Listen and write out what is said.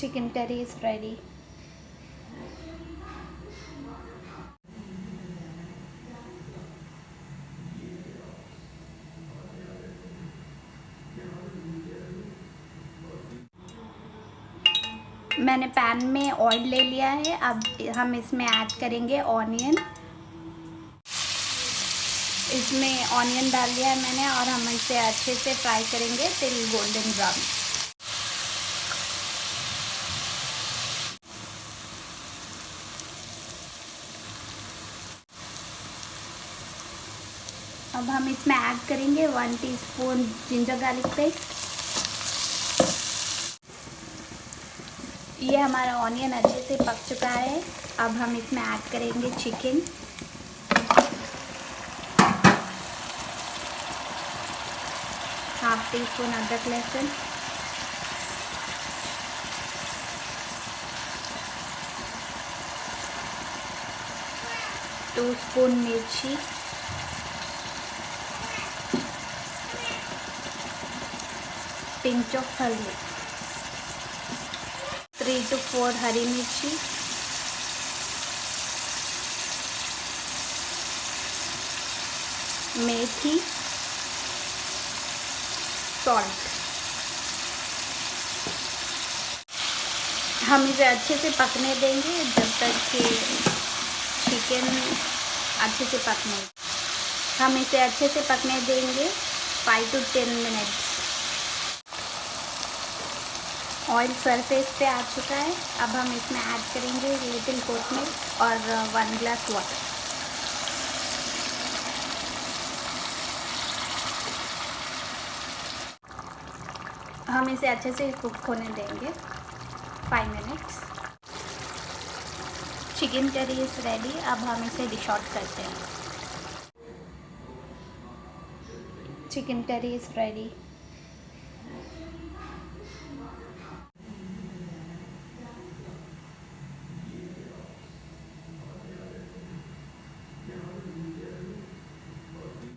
Chicken curry is ready. मैंने pan में oil ले लिया है। अब हम इसमें ऐड करेंगे ऑनियन। इसमें ऑनियन डाल दिया है मैंने और हम इसे अच्छे से फ्राई करेंगे टिल गोल्डन ब्राउन। अब हम इसमें ऐड करेंगे 1 टीस्पून जिंजर गार्लिक पेस्ट। ये हमारा ऑनियन अच्छे से पक चुका है। अब हम इसमें ऐड करेंगे चिकन। हाफ टी स्पून अदरक लहसुन, टू स्पून मिर्ची, पिंच ऑफ हल्दी, 3 to 4 हरी मिर्ची, मेथी, सॉल्ट। हम इसे अच्छे से पकने देंगे जब तक कि चिकन अच्छे से पकने। हम इसे अच्छे से पकने देंगे 5 to 10 मिनट्स। ऑयल सरफेस पे आ चुका है। अब हम इसमें ऐड करेंगे लिटिल कोथमीर और 1 ग्लास वाटर। हम इसे अच्छे से कुक होने देंगे 5 minutes. Chicken curry is ready. अब हम इसे डिश आउट करते हैं। Chicken curry is ready.